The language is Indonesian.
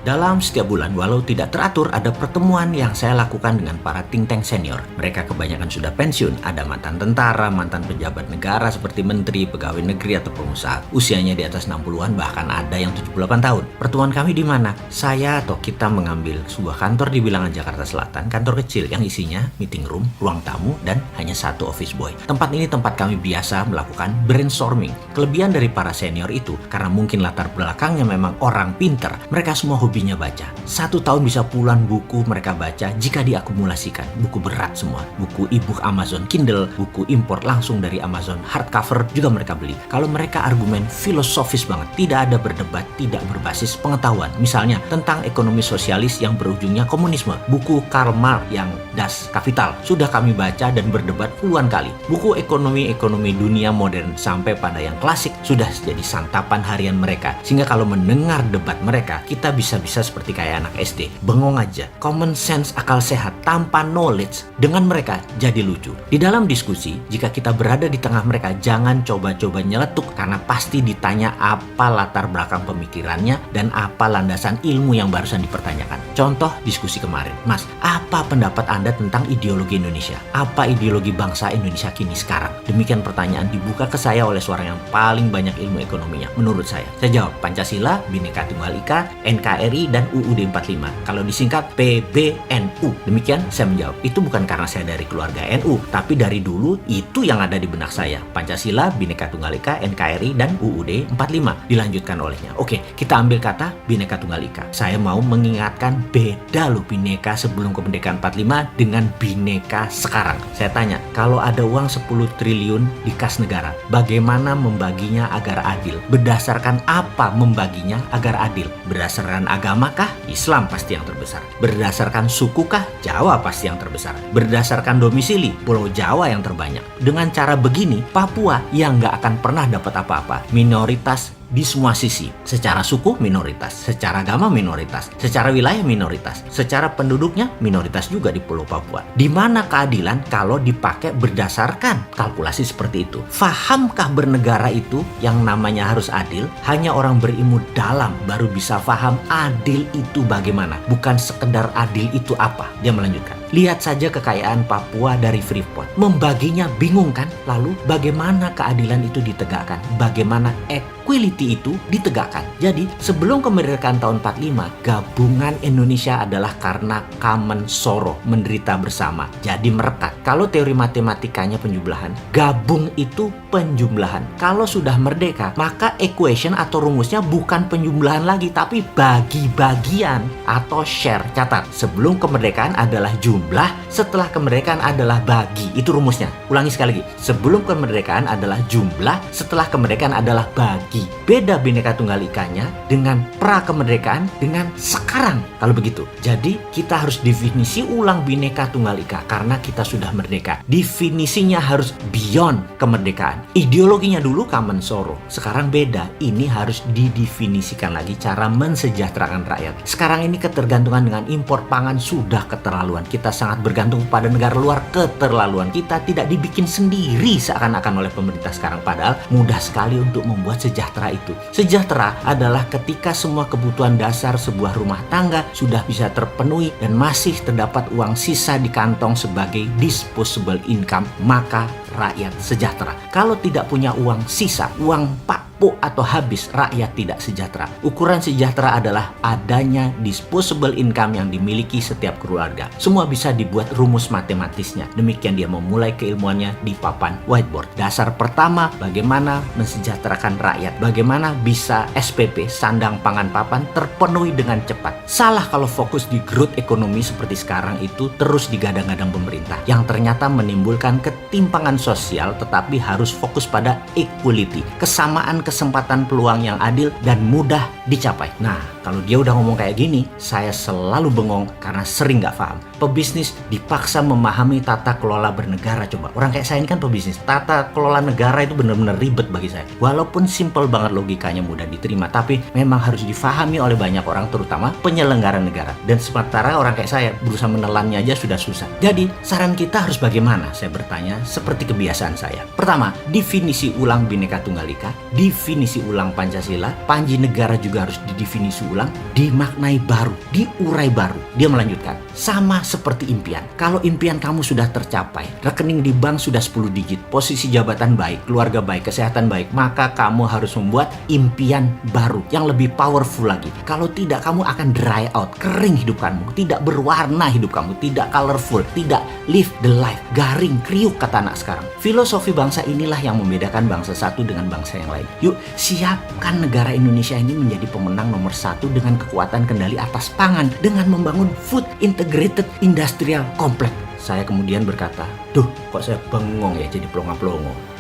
Dalam setiap bulan, walau tidak teratur, ada pertemuan yang saya lakukan dengan para think tank senior. Mereka kebanyakan sudah pensiun, ada mantan tentara, mantan pejabat negara seperti menteri, pegawai negeri, atau pengusaha. Usianya di atas 60-an, bahkan ada yang 78 tahun. Pertemuan kami di mana? Saya atau kita mengambil sebuah kantor di Bilangan Jakarta Selatan, kantor kecil yang isinya meeting room, ruang tamu, dan hanya satu office boy. Tempat ini tempat kami biasa melakukan brainstorming. Kelebihan dari para senior itu, karena mungkin latar belakangnya memang orang pinter, mereka semua hobinya baca. 1 tahun bisa puluhan buku mereka baca jika diakumulasikan. Buku berat semua. Buku e-book Amazon Kindle, buku import langsung dari Amazon hardcover juga mereka beli. Kalau mereka argumen filosofis banget, tidak ada berdebat, tidak berbasis pengetahuan. Misalnya tentang ekonomi sosialis yang berujungnya komunisme. Buku Karl Marx yang Das Kapital sudah kami baca dan berdebat puluhan kali. Buku ekonomi dunia modern sampai pada yang klasik sudah jadi santapan harian mereka. Sehingga kalau mendengar debat mereka, kita bisa seperti kayak anak SD, bengong aja. Common sense, akal sehat tanpa knowledge dengan mereka jadi lucu. Di dalam diskusi, jika kita berada di tengah mereka, jangan coba-coba nyeletuk karena pasti ditanya apa latar belakang pemikirannya dan apa landasan ilmu yang barusan dipertanyakan. Contoh diskusi kemarin, Mas, apa pendapat Anda tentang ideologi Indonesia? Apa ideologi bangsa Indonesia kini sekarang? Demikian pertanyaan dibuka ke saya oleh seorang yang paling banyak ilmu ekonominya menurut saya. Saya jawab, Pancasila, Bhinneka Tunggal Ika, NKRI, dan UUD 45. Kalau disingkat PBNU. Demikian saya menjawab. Itu bukan karena saya dari keluarga NU, tapi dari dulu itu yang ada di benak saya. Pancasila, Bhinneka Tunggal Ika, NKRI, dan UUD 45. Dilanjutkan olehnya. Oke, kita ambil kata Bhinneka Tunggal Ika. Saya mau mengingatkan beda loh Bhinneka sebelum kemerdekaan 45 dengan Bhinneka sekarang. Saya tanya, kalau ada uang 10 triliun di kas negara, bagaimana membaginya agar adil? Berdasarkan apa membaginya agar adil? Berdasarkan agama kah? Islam pasti yang terbesar. Berdasarkan suku kah? Jawa pasti yang terbesar. Berdasarkan domisili, Pulau Jawa yang terbanyak. Dengan cara begini, Papua yang nggak akan pernah dapat apa-apa. Minoritas di semua sisi. Secara suku minoritas, secara agama minoritas, secara wilayah minoritas, secara penduduknya minoritas juga di Pulau Papua. Di mana keadilan kalau dipakai berdasarkan kalkulasi seperti itu? Fahamkah bernegara itu yang namanya harus adil? Hanya orang berilmu dalam baru bisa paham adil itu bagaimana, bukan sekedar adil itu apa. Dia melanjutkan, lihat saja kekayaan Papua dari Freeport. Membaginya bingung kan? Lalu bagaimana keadilan itu ditegakkan? Bagaimana equality itu ditegakkan? Jadi sebelum kemerdekaan tahun 45, gabungan Indonesia adalah karena common sorrow, menderita bersama. Jadi merekat. Kalau teori matematikanya penjumlahan, gabung itu penjumlahan. Kalau sudah merdeka, maka equation atau rumusnya bukan penjumlahan lagi, tapi bagi-bagian atau share. Catat, sebelum kemerdekaan adalah jumlah, setelah kemerdekaan adalah bagi. Itu rumusnya. Ulangi sekali lagi. Sebelum kemerdekaan adalah jumlah, setelah kemerdekaan adalah bagi. Beda Bhinneka Tunggal Ikanya dengan pra kemerdekaan dengan sekarang. Kalau begitu, jadi kita harus definisi ulang Bhinneka Tunggal Ika karena kita sudah merdeka. Definisinya harus beyond kemerdekaan. Ideologinya dulu common sorrow, sekarang beda. Ini harus didefinisikan lagi cara mensejahterakan rakyat. Sekarang ini ketergantungan dengan impor pangan sudah keterlaluan. Kita sangat bergantung pada negara luar, keterlaluan. Kita tidak dibikin sendiri seakan-akan oleh pemerintah sekarang, padahal mudah sekali untuk membuat sejahtera itu. Sejahtera adalah ketika semua kebutuhan dasar sebuah rumah tangga sudah bisa terpenuhi dan masih terdapat uang sisa di kantong sebagai disposable income, maka rakyat sejahtera. Kalau tidak punya uang sisa, uang pakpo atau habis, rakyat tidak sejahtera. Ukuran sejahtera adalah adanya disposable income yang dimiliki setiap keluarga. Semua bisa dibuat rumus matematisnya. Demikian dia memulai keilmuannya di papan whiteboard. Dasar pertama, bagaimana mensejahterakan rakyat. Bagaimana bisa SPP, sandang pangan papan, terpenuhi dengan cepat. Salah kalau fokus di growth ekonomi seperti sekarang itu terus digadang-gadang pemerintah, yang ternyata menimbulkan ketimpangan sosial, tetapi harus fokus pada equality, kesamaan kesempatan peluang yang adil dan mudah dicapai. Nah, kalau dia udah ngomong kayak gini, saya selalu bengong karena sering gak paham. Pebisnis dipaksa memahami tata kelola bernegara. Coba, orang kayak saya ini kan pebisnis. Tata kelola negara itu benar-benar ribet bagi saya. Walaupun simple banget logikanya, mudah diterima, tapi memang harus difahami oleh banyak orang, terutama penyelenggara negara. Dan sementara orang kayak saya berusaha menelannya aja sudah susah. Jadi, saran kita harus bagaimana? Saya bertanya seperti kebiasaan saya. Pertama, definisi ulang Bhinneka Tunggal Ika, definisi ulang Pancasila, Panji Negara juga harus didefinisi ulang, dimaknai baru, diurai baru. Dia melanjutkan, sama seperti impian. Kalau impian kamu sudah tercapai, rekening di bank sudah 10 digit, posisi jabatan baik, keluarga baik, kesehatan baik, maka kamu harus membuat impian baru yang lebih powerful lagi. Kalau tidak, kamu akan dry out, kering hidup kamu, tidak berwarna hidup kamu, tidak colorful, tidak live the life, garing, kriuk kata anak sekarang. Filosofi bangsa inilah yang membedakan bangsa satu dengan bangsa yang lain. Yuk, siapkan negara Indonesia ini menjadi pemenang nomor 1 dengan kekuatan kendali atas pangan, dengan membangun food integrated industrial complex. Saya kemudian berkata, duh, kok saya bengong ya jadi pelongo-pelongo.